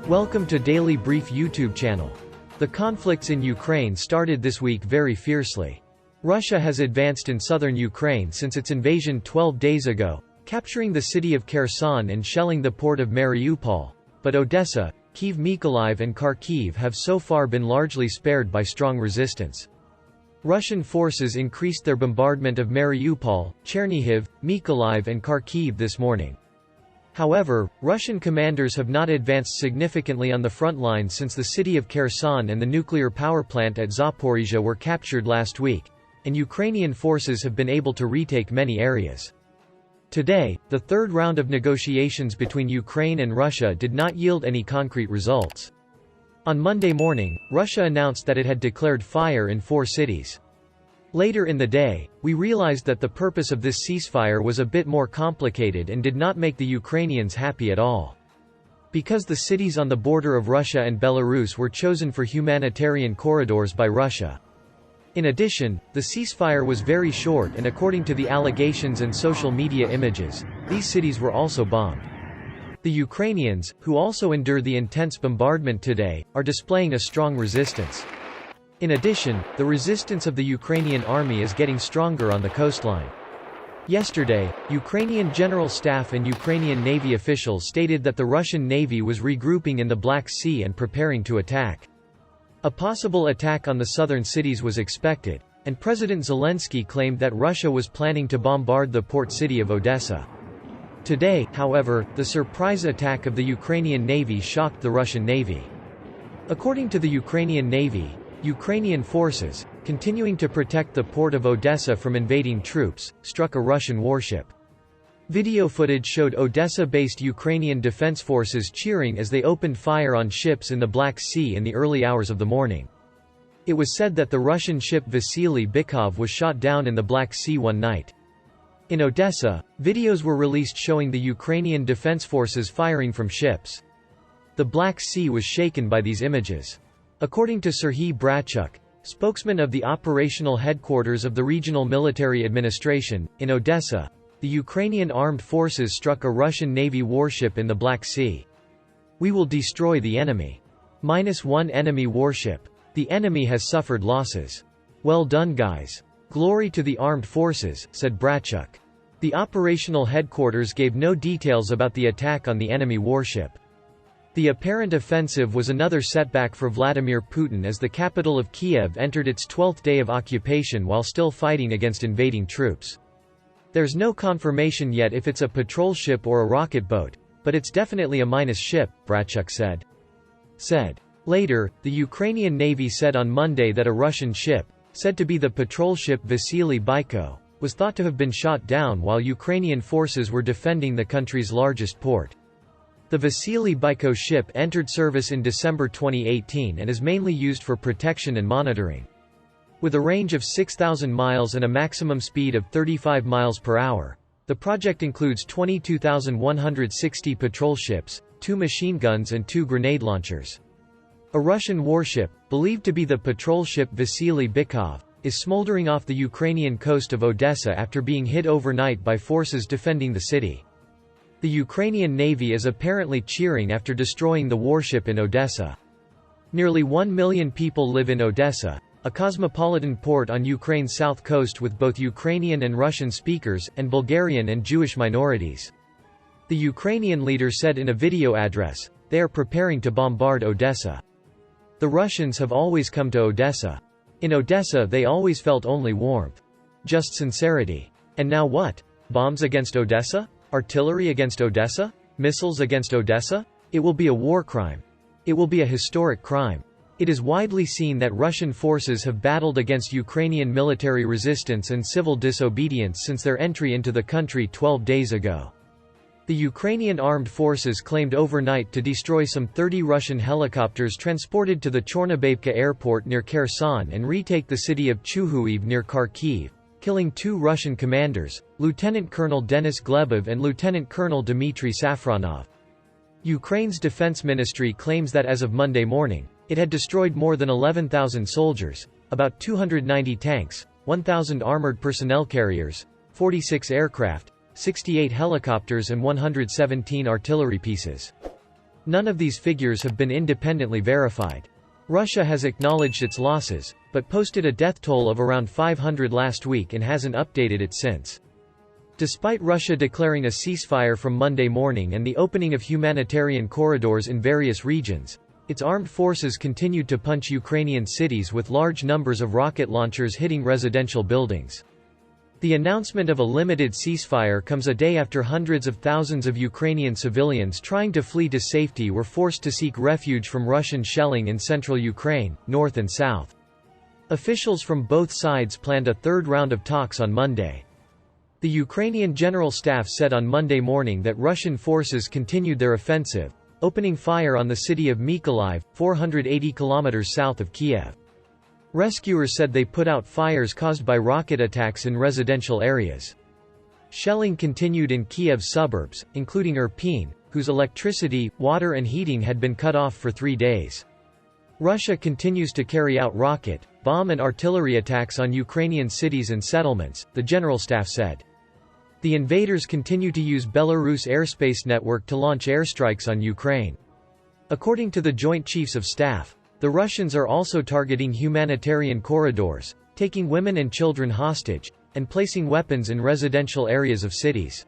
Welcome to Daily Brief YouTube channel. The conflicts in Ukraine started this week very fiercely. Russia has advanced in southern Ukraine since its invasion 12 days ago, capturing the city of Kherson and shelling the port of Mariupol, but Odessa, Kyiv, Mykolaiv and Kharkiv have so far been largely spared by strong resistance. Russian forces increased their bombardment of Mariupol, Chernihiv, Mykolaiv and Kharkiv this morning. However, Russian commanders have not advanced significantly on the front line since the city of Kherson and the nuclear power plant at Zaporizhzhia were captured last week, and Ukrainian forces have been able to retake many areas. Today, the third round of negotiations between Ukraine and Russia did not yield any concrete results. On Monday morning, Russia announced that it had declared fire in 4 cities. Later in the day, we realized that the purpose of this ceasefire was a bit more complicated and did not make the Ukrainians happy at all. Because the cities on the border of Russia and Belarus were chosen for humanitarian corridors by Russia. In addition, the ceasefire was very short and according to the allegations and social media images, these cities were also bombed. The Ukrainians, who also endure the intense bombardment today, are displaying a strong resistance. In addition, the resistance of the Ukrainian army is getting stronger on the coastline. Yesterday, Ukrainian General Staff and Ukrainian Navy officials stated that the Russian Navy was regrouping in the Black Sea and preparing to attack. A possible attack on the southern cities was expected, and President Zelensky claimed that Russia was planning to bombard the port city of Odessa. Today, however, the surprise attack of the Ukrainian Navy shocked the Russian Navy. According to the Ukrainian Navy, Ukrainian forces, continuing to protect the port of Odessa from invading troops, struck a Russian warship. Video footage showed Odessa-based Ukrainian defense forces cheering as they opened fire on ships in the Black Sea in the early hours of the morning. It was said that the Russian ship Vasily Bykov was shot down in the Black Sea one night. In Odessa, videos were released showing the Ukrainian defense forces firing from ships. The Black Sea was shaken by these images. According to Serhiy Brachuk, spokesman of the operational headquarters of the Regional Military Administration, in Odessa, the Ukrainian armed forces struck a Russian Navy warship in the Black Sea. "We will destroy the enemy. -1 enemy warship. The enemy has suffered losses. Well done guys. Glory to the armed forces," said Brachuk. The operational headquarters gave no details about the attack on the enemy warship. The apparent offensive was another setback for Vladimir Putin as the capital of Kiev entered its 12th day of occupation while still fighting against invading troops. There's no confirmation yet if it's a patrol ship or a rocket boat, but it's definitely a minus ship, Brachuk said. Later, the Ukrainian Navy said on Monday that a Russian ship, said to be the patrol ship Vasily Bykov, was thought to have been shot down while Ukrainian forces were defending the country's largest port. The Vasily Bykov ship entered service in December 2018 and is mainly used for protection and monitoring. With a range of 6,000 miles and a maximum speed of 35 miles per hour, the project includes 22,160 patrol ships, 2 machine guns and 2 grenade launchers. A Russian warship, believed to be the patrol ship Vasily Bykov, is smoldering off the Ukrainian coast of Odessa after being hit overnight by forces defending the city. The Ukrainian Navy is apparently cheering after destroying the warship in Odessa. Nearly 1 million people live in Odessa, a cosmopolitan port on Ukraine's south coast with both Ukrainian and Russian speakers, and Bulgarian and Jewish minorities. The Ukrainian leader said in a video address, they are preparing to bombard Odessa. The Russians have always come to Odessa. In Odessa they always felt only warmth. Just sincerity. And now what? Bombs against Odessa? Artillery against Odessa? Missiles against Odessa? It will be a war crime. It will be a historic crime. It is widely seen that Russian forces have battled against Ukrainian military resistance and civil disobedience since their entry into the country 12 days ago. The Ukrainian armed forces claimed overnight to destroy some 30 Russian helicopters transported to the Chornobayvka airport near Kherson and retake the city of Chuhuiv near Kharkiv, killing 2 Russian commanders, Lieutenant Colonel Denis Glebov and Lieutenant Colonel Dmitry Safronov. Ukraine's defense ministry claims that as of Monday morning, it had destroyed more than 11,000 soldiers, about 290 tanks, 1,000 armored personnel carriers, 46 aircraft, 68 helicopters and 117 artillery pieces. None of these figures have been independently verified. Russia has acknowledged its losses, but posted a death toll of around 500 last week and hasn't updated it since. Despite Russia declaring a ceasefire from Monday morning and the opening of humanitarian corridors in various regions, its armed forces continued to punch Ukrainian cities with large numbers of rocket launchers hitting residential buildings. The announcement of a limited ceasefire comes a day after hundreds of thousands of Ukrainian civilians trying to flee to safety were forced to seek refuge from Russian shelling in central Ukraine, north and south. Officials from both sides planned a third round of talks on Monday. The Ukrainian General Staff said on Monday morning that Russian forces continued their offensive, opening fire on the city of Mykolaiv, 480 kilometers south of Kiev. Rescuers said they put out fires caused by rocket attacks in residential areas. Shelling continued in Kiev's suburbs, including Irpin, whose electricity, water and heating had been cut off for 3 days. Russia continues to carry out rocket, bomb and artillery attacks on Ukrainian cities and settlements, the General Staff said. The invaders continue to use Belarus airspace network to launch airstrikes on Ukraine. According to the Joint Chiefs of Staff, the Russians are also targeting humanitarian corridors, taking women and children hostage, and placing weapons in residential areas of cities.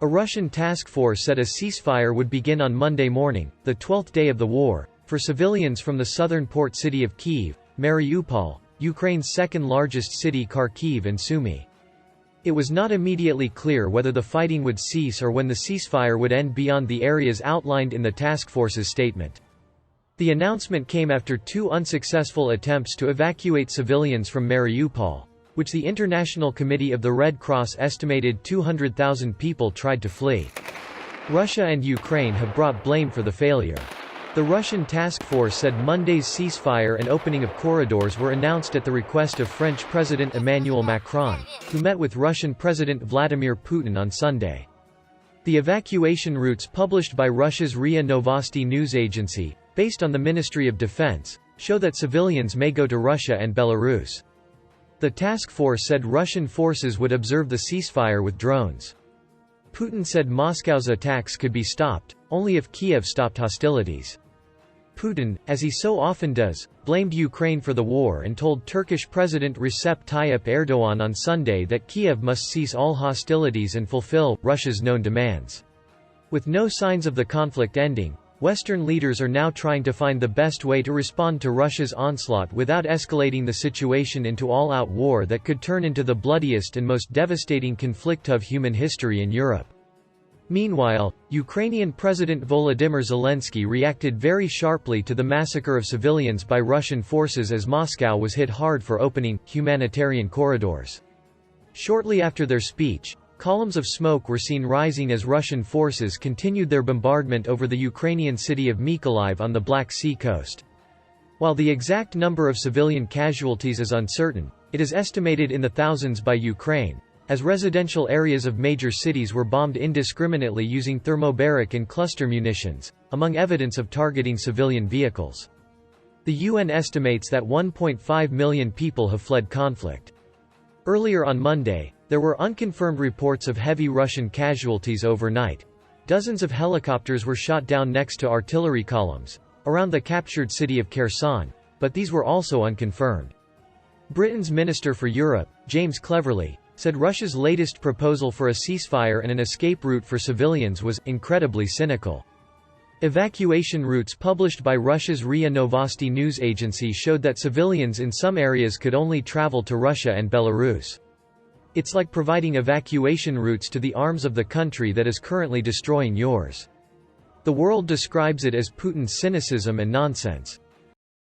A Russian task force said a ceasefire would begin on Monday morning, the 12th day of the war, for civilians from the southern port city of Kyiv, Mariupol, Ukraine's second-largest city Kharkiv and Sumy. It was not immediately clear whether the fighting would cease or when the ceasefire would end beyond the areas outlined in the task force's statement. The announcement came after 2 unsuccessful attempts to evacuate civilians from Mariupol, which the International Committee of the Red Cross estimated 200,000 people tried to flee. Russia and Ukraine have brought blame for the failure. The Russian task force said Monday's ceasefire and opening of corridors were announced at the request of French President Emmanuel Macron, who met with Russian President Vladimir Putin on Sunday. The evacuation routes published by Russia's RIA Novosti news agency, based on the Ministry of Defense, show that civilians may go to Russia and Belarus. The task force said Russian forces would observe the ceasefire with drones. Putin said Moscow's attacks could be stopped, only if Kiev stopped hostilities. Putin, as he so often does, blamed Ukraine for the war and told Turkish President Recep Tayyip Erdogan on Sunday that Kiev must cease all hostilities and fulfill Russia's known demands. With no signs of the conflict ending, Western leaders are now trying to find the best way to respond to Russia's onslaught without escalating the situation into all-out war that could turn into the bloodiest and most devastating conflict of human history in Europe. Meanwhile, Ukrainian President Volodymyr Zelensky reacted very sharply to the massacre of civilians by Russian forces as Moscow was hit hard for opening humanitarian corridors. Shortly after their speech, columns of smoke were seen rising as Russian forces continued their bombardment over the Ukrainian city of Mykolaiv on the Black Sea coast. While the exact number of civilian casualties is uncertain, it is estimated in the thousands by Ukraine, as residential areas of major cities were bombed indiscriminately using thermobaric and cluster munitions, among evidence of targeting civilian vehicles. The UN estimates that 1.5 million people have fled conflict. Earlier on Monday, there were unconfirmed reports of heavy Russian casualties overnight. Dozens of helicopters were shot down next to artillery columns, around the captured city of Kherson, but these were also unconfirmed. Britain's Minister for Europe, James Cleverly, said Russia's latest proposal for a ceasefire and an escape route for civilians was incredibly cynical. Evacuation routes published by Russia's RIA Novosti news agency showed that civilians in some areas could only travel to Russia and Belarus. It's like providing evacuation routes to the arms of the country that is currently destroying yours. The world describes it as Putin's cynicism and nonsense.